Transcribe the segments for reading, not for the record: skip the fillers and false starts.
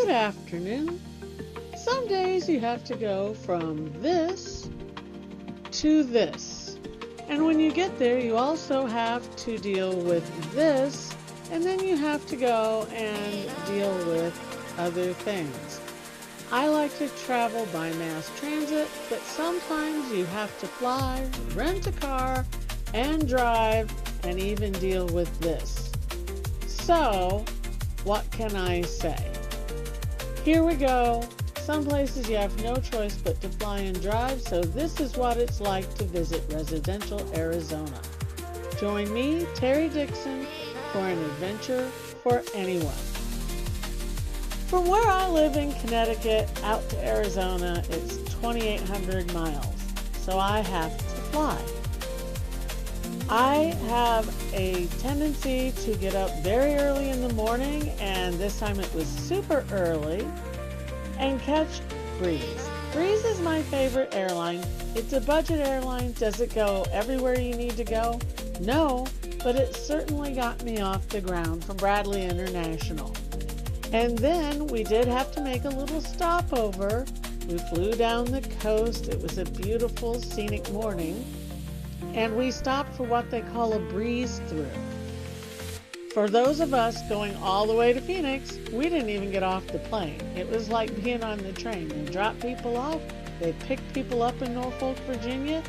Good afternoon. Some days you have to go from this to this. And when you get there, you also have to deal with this, and then you have to go and deal with other things. I like to travel by mass transit, but sometimes you have to fly, rent a car, and drive, and even deal with this. So, what can I say? Here we go. Some places you have no choice but to fly and drive, so this is what it's like to visit residential Arizona. Join me, Terry Dixon, for an adventure for anyone. From where I live in Connecticut out to Arizona, it's 2,800 miles, so I have to fly. I have a tendency to get up very early in the morning, and this time it was super early, and catch Breeze. Breeze is my favorite airline. It's a budget airline. Does it go everywhere you need to go? No, but it certainly got me off the ground from Bradley International. And then we did have to make a little stopover. We flew down the coast. It was a beautiful scenic morning. And we stopped for what they call a breeze through. For those of us going all the way to Phoenix, we didn't even get off the plane. It was like being on the train. They dropped people off, they picked people up in Norfolk, Virginia,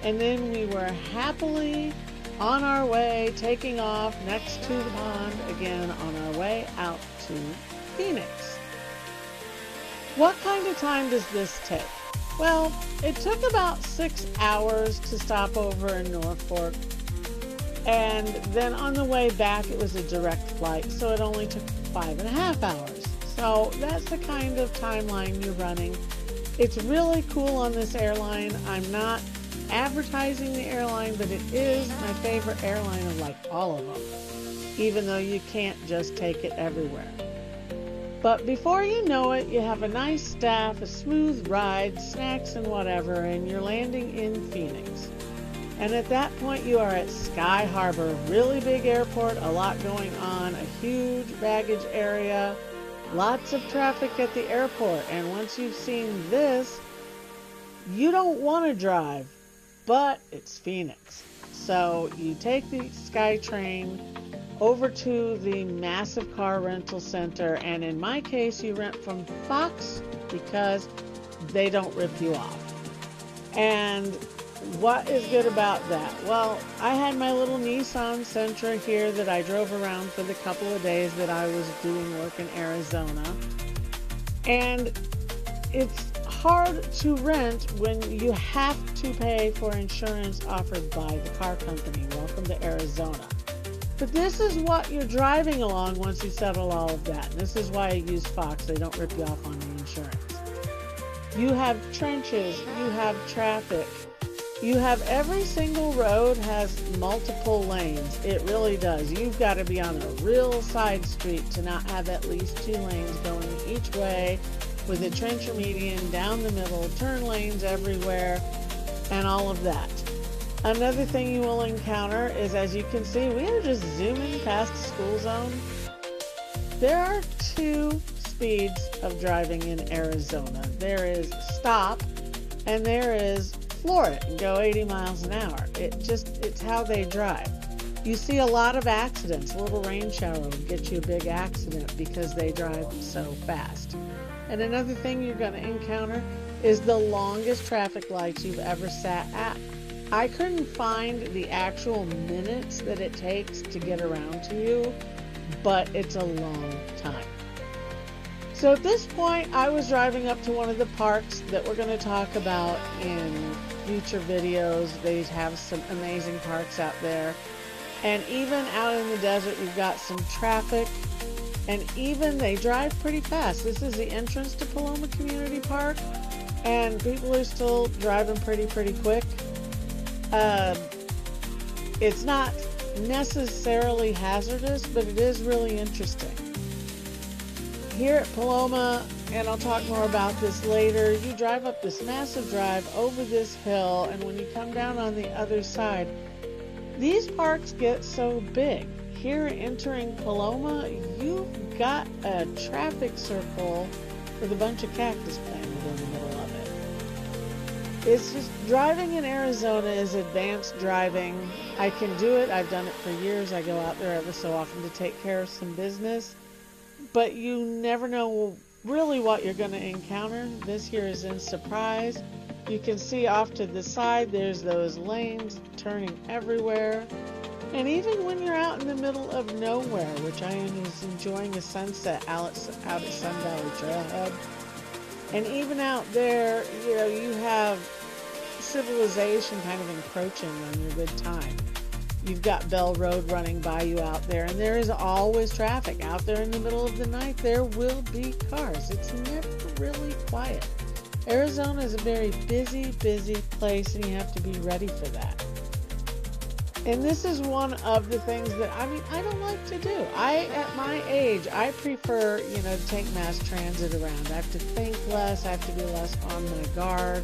and then we were happily on our way, taking off next to the pond again on our way out to Phoenix. What kind of time does this take? Well, it took about 6 hours to stop over in Norfolk, and then on the way back it was a direct flight, so it only took 5.5 hours. So that's the kind of timeline you're running. It's really cool on this airline. I'm not advertising the airline, but it is my favorite airline of like all of them, even though you can't just take it everywhere. But before you know it, you have a nice staff, a smooth ride, snacks and whatever, and you're landing in Phoenix. And at that point, you are at Sky Harbor, really big airport, a lot going on, a huge baggage area, lots of traffic at the airport. And once you've seen this, you don't want to drive, but it's Phoenix. So you take the SkyTrain over to the massive car rental center, and in my case you rent from Fox because they don't rip you off. And what is good about that? Well, I had my little Nissan Sentra here that I drove around for the couple of days that I was doing work in Arizona, and it's hard to rent when you have to pay for insurance offered by the car company. Welcome to Arizona. But this is what you're driving along once you settle all of that. And this is why I use Fox. They don't rip you off on the insurance. You have trenches. You have traffic. You have every single road has multiple lanes. It really does. You've got to be on a real side street to not have at least 2 lanes going each way with a trench or median down the middle, turn lanes everywhere, and all of that. Another thing you will encounter is, as you can see, we are just zooming past the school zone. There are 2 speeds of driving in Arizona. There is stop, and there is floor it and go 80 miles an hour. It's how they drive. You see a lot of accidents. A little rain shower will get you a big accident because they drive so fast. And another thing you're going to encounter is the longest traffic lights you've ever sat at. I couldn't find the actual minutes that it takes to get around to you, but it's a long time. So at this point, I was driving up to one of the parks that we're going to talk about in future videos. They have some amazing parks out there. And even out in the desert, you've got some traffic. And even they drive pretty fast. This is the entrance to Paloma Community Park, and people are still driving pretty quick. It's not necessarily hazardous, but it is really interesting. Here at Paloma, and I'll talk more about this later, you drive up this massive drive over this hill, and when you come down on the other side, these parks get so big. Here entering Paloma, you've got a traffic circle with a bunch of cactus planted in the middle of it. It's just, driving in Arizona is advanced driving. I can do it. I've done it for years. I go out there ever so often to take care of some business. But you never know really what you're going to encounter. This here is in surprise. You can see off to the side, there's those lanes turning everywhere. And even when you're out in the middle of nowhere, which I am enjoying a sunset out at Sun Valley Trailhead, and even out there, you know, you have civilization kind of encroaching on your good time. You've got Bell Road running by you out there, and there is always traffic. Out there in the middle of the night, there will be cars. It's never really quiet. Arizona is a very busy, busy place, and you have to be ready for that. And this is one of the things that, I don't like to do. At my age, I prefer, to take mass transit around. I have to think less. I have to be less on my guard.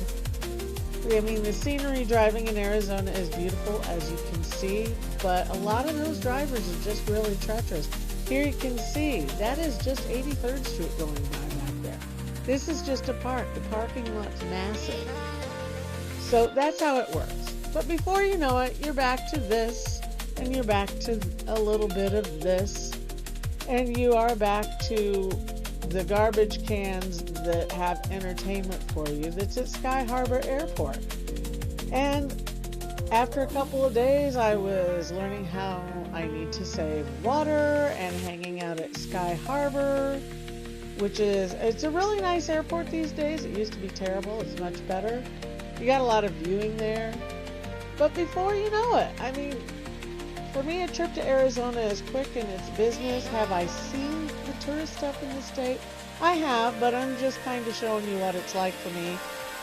The scenery driving in Arizona is beautiful, as you can see, but a lot of those drivers are just really treacherous. Here you can see, that is just 83rd Street going by back there. This is just a park. The parking lot's massive. So that's how it works. But before you know it, you're back to this, and you're back to a little bit of this, and you are back to the garbage cans that have entertainment for you that's at Sky Harbor Airport. And after a couple of days, I was learning how I need to save water and hanging out at Sky Harbor, it's a really nice airport these days. It used to be terrible. It's much better. You got a lot of viewing there. But before you know it, for me, a trip to Arizona is quick and it's business. Have I seen the tourist stuff in the state? I have, but I'm just kind of showing you what it's like for me.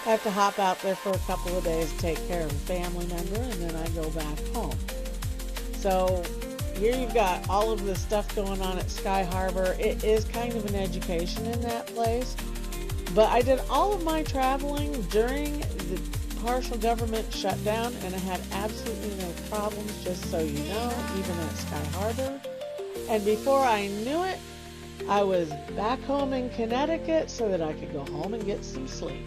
I have to hop out there for a couple of days to take care of a family member, and then I go back home. So here you've got all of the stuff going on at Sky Harbor. It is kind of an education in that place. But I did all of my traveling during the partial government shutdown, and I had absolutely no problems, just so you know, even at Sky Harbor. And before I knew it, I was back home in Connecticut so that I could go home and get some sleep.